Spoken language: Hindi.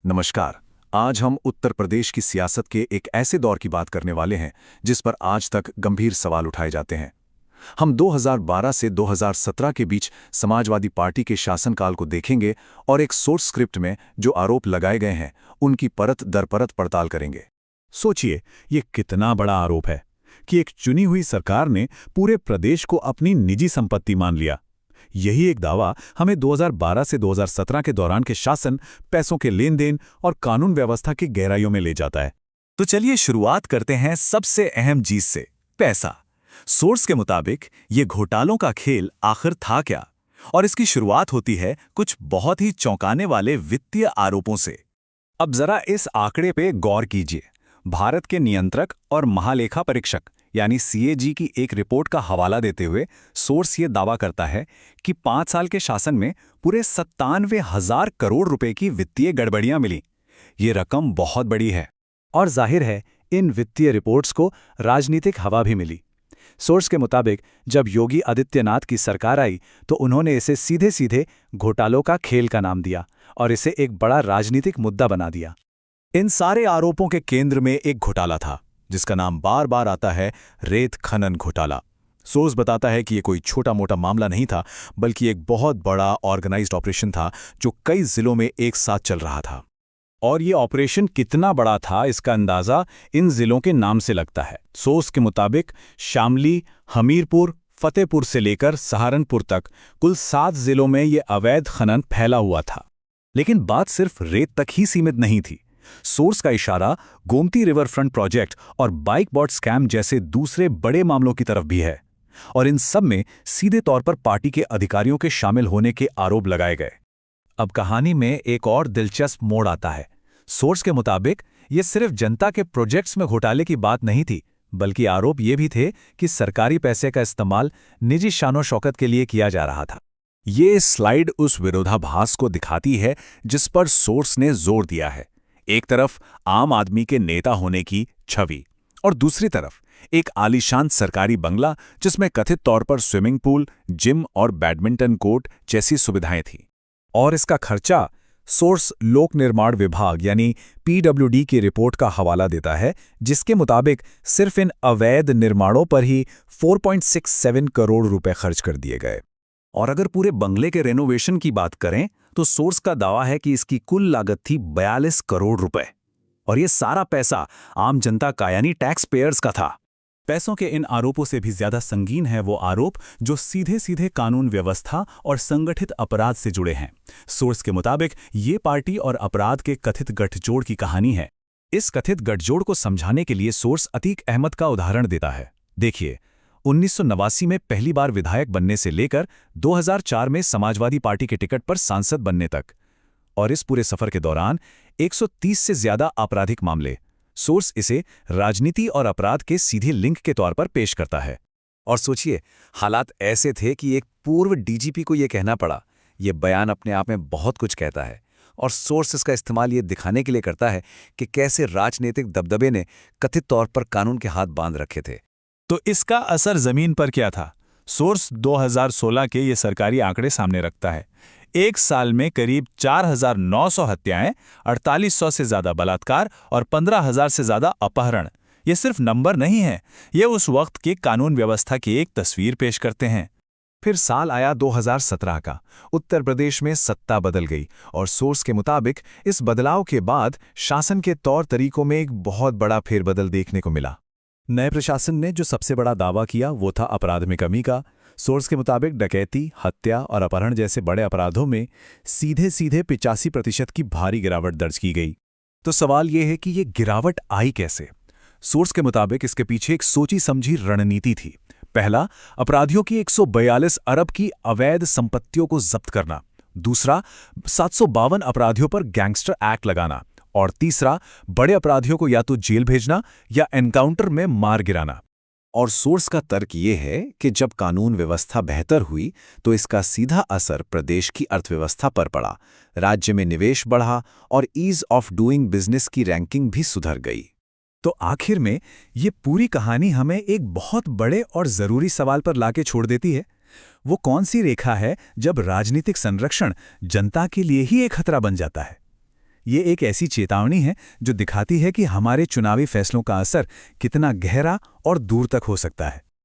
नमस्कार। आज हम उत्तर प्रदेश की सियासत के एक ऐसे दौर की बात करने वाले हैं जिस पर आज तक गंभीर सवाल उठाए जाते हैं। हम 2012 से 2017 के बीच समाजवादी पार्टी के शासनकाल को देखेंगे और एक सोर्स स्क्रिप्ट में जो आरोप लगाए गए हैं उनकी परत दर परत पड़ताल करेंगे। सोचिए, ये कितना बड़ा आरोप है कि एक चुनी हुई सरकार ने पूरे प्रदेश को अपनी निजी संपत्ति मान लिया। यही एक दावा हमें 2012 से 2017 के दौरान के शासन, पैसों के लेन देन और कानून व्यवस्था की गहराइयों में ले जाता है। तो चलिए शुरुआत करते हैं सबसे अहम चीज से, पैसा। सोर्स के मुताबिक ये घोटालों का खेल आखिर था क्या? और इसकी शुरुआत होती है कुछ बहुत ही चौंकाने वाले वित्तीय आरोपों से। अब जरा इस आंकड़े पे गौर कीजिए। भारत के नियंत्रक और महालेखा परीक्षक यानी सीएजी की एक रिपोर्ट का हवाला देते हुए सोर्स ये दावा करता है कि 5 साल के शासन में पूरे 97,000 करोड़ रुपए की वित्तीय गड़बड़ियां मिली। ये रकम बहुत बड़ी है और जाहिर है इन वित्तीय रिपोर्ट्स को राजनीतिक हवा भी मिली। सोर्स के मुताबिक जब योगी आदित्यनाथ की सरकार आई तो उन्होंने इसे सीधे सीधे घोटालों का खेल का नाम दिया और इसे एक बड़ा राजनीतिक मुद्दा बना दिया। इन सारे आरोपों के केंद्र में एक घोटाला था जिसका नाम बार बार आता है, रेत खनन घोटाला। सोर्स बताता है कि ये कोई छोटा मोटा मामला नहीं था, बल्कि एक बहुत बड़ा ऑर्गेनाइज्ड ऑपरेशन था जो कई जिलों में एक साथ चल रहा था। और ये ऑपरेशन कितना बड़ा था इसका अंदाजा इन जिलों के नाम से लगता है। सोर्स के मुताबिक शामली, हमीरपुर, फतेहपुर से लेकर सहारनपुर तक कुल 7 जिलों में ये अवैध खनन फैला हुआ था। लेकिन बात सिर्फ रेत तक ही सीमित नहीं थी। सोर्स का इशारा गोमती रिवर फ्रंट प्रोजेक्ट और बाइक बॉट स्कैम जैसे दूसरे बड़े मामलों की तरफ भी है, और इन सब में सीधे तौर पर पार्टी के अधिकारियों के शामिल होने के आरोप लगाए गए। अब कहानी में एक और दिलचस्प मोड़ आता है। सोर्स के मुताबिक ये सिर्फ जनता के प्रोजेक्ट्स में घोटाले की बात नहीं थी, बल्कि आरोप ये भी थे कि सरकारी पैसे का इस्तेमाल निजी शानो शौकत के लिए किया जा रहा था। ये स्लाइड उस विरोधाभास को दिखाती है जिस पर सोर्स ने जोर दिया है। एक तरफ आम आदमी के नेता होने की छवि और दूसरी तरफ एक आलीशान सरकारी बंगला जिसमें कथित तौर पर स्विमिंग पूल, जिम और बैडमिंटन कोर्ट जैसी सुविधाएं थीं। और इसका खर्चा सोर्स लोक निर्माण विभाग यानी पीडब्ल्यूडी की रिपोर्ट का हवाला देता है, जिसके मुताबिक सिर्फ इन अवैध निर्माणों पर ही 4.67 करोड़ रुपए खर्च कर दिए गए। और अगर पूरे बंगले के रेनोवेशन की बात करें तो सोर्स का दावा है कि इसकी कुल लागत थी 42 करोड़ रुपए। और ये सारा पैसा आम जनता का यानी टैक्स पेयर्स का था। पैसों के इन आरोपों से भी ज्यादा संगीन है वो आरोप जो सीधे सीधे कानून व्यवस्था और संगठित अपराध से जुड़े हैं। सोर्स के मुताबिक ये पार्टी और अपराध के कथित गठजोड़ की कहानी है। इस कथित गठजोड़ को समझाने के लिए सोर्स अतीक अहमद का उदाहरण देता है। देखिए, 1989 में पहली बार विधायक बनने से लेकर 2004 में समाजवादी पार्टी के टिकट पर सांसद बनने तक, और इस पूरे सफर के दौरान 130 से ज्यादा आपराधिक मामले। सोर्स इसे राजनीति और अपराध के सीधे लिंक के तौर पर पेश करता है। और सोचिए, हालात ऐसे थे कि एक पूर्व डीजीपी को यह कहना पड़ा। यह बयान अपने आप में बहुत कुछ कहता है, और सोर्स इसका इस्तेमाल ये दिखाने के लिए करता है कि कैसे राजनीतिक दबदबे ने कथित तौर पर कानून के हाथ बांध रखे थे। तो इसका असर जमीन पर क्या था? सोर्स 2016 के ये सरकारी आंकड़े सामने रखता है। एक साल में करीब 4,900 हत्याएं, 4,800 से ज्यादा बलात्कार और 15,000 से ज्यादा अपहरण। ये सिर्फ नंबर नहीं है, ये उस वक्त के कानून व्यवस्था की एक तस्वीर पेश करते हैं। फिर साल आया 2017 का। उत्तर प्रदेश में सत्ता बदल गई और सोर्स के मुताबिक इस बदलाव के बाद शासन के तौर तरीकों में एक बहुत बड़ा फेरबदल देखने को मिला। नए प्रशासन ने जो सबसे बड़ा दावा किया वो था अपराध में कमी का। सोर्स के मुताबिक डकैती, हत्या और अपहरण जैसे बड़े अपराधों में सीधे सीधे 85% की भारी गिरावट दर्ज की गई। तो सवाल यह है कि ये गिरावट आई कैसे? सोर्स के मुताबिक इसके पीछे एक सोची समझी रणनीति थी। पहला, अपराधियों की 142 अरब की अवैध संपत्तियों को जब्त करना। दूसरा, 752 अपराधियों पर गैंगस्टर एक्ट लगाना। और तीसरा, बड़े अपराधियों को या तो जेल भेजना या एनकाउंटर में मार गिराना। और सोर्स का तर्क ये है कि जब कानून व्यवस्था बेहतर हुई तो इसका सीधा असर प्रदेश की अर्थव्यवस्था पर पड़ा, राज्य में निवेश बढ़ा और ईज ऑफ डूइंग बिजनेस की रैंकिंग भी सुधर गई। तो आखिर में ये पूरी कहानी हमें एक बहुत बड़े और जरूरी सवाल पर लाके छोड़ देती है। वो कौन सी रेखा है जब राजनीतिक संरक्षण जनता के लिए ही एक खतरा बन जाता है? ये एक ऐसी चेतावनी है जो दिखाती है कि हमारे चुनावी फैसलों का असर कितना गहरा और दूर तक हो सकता है।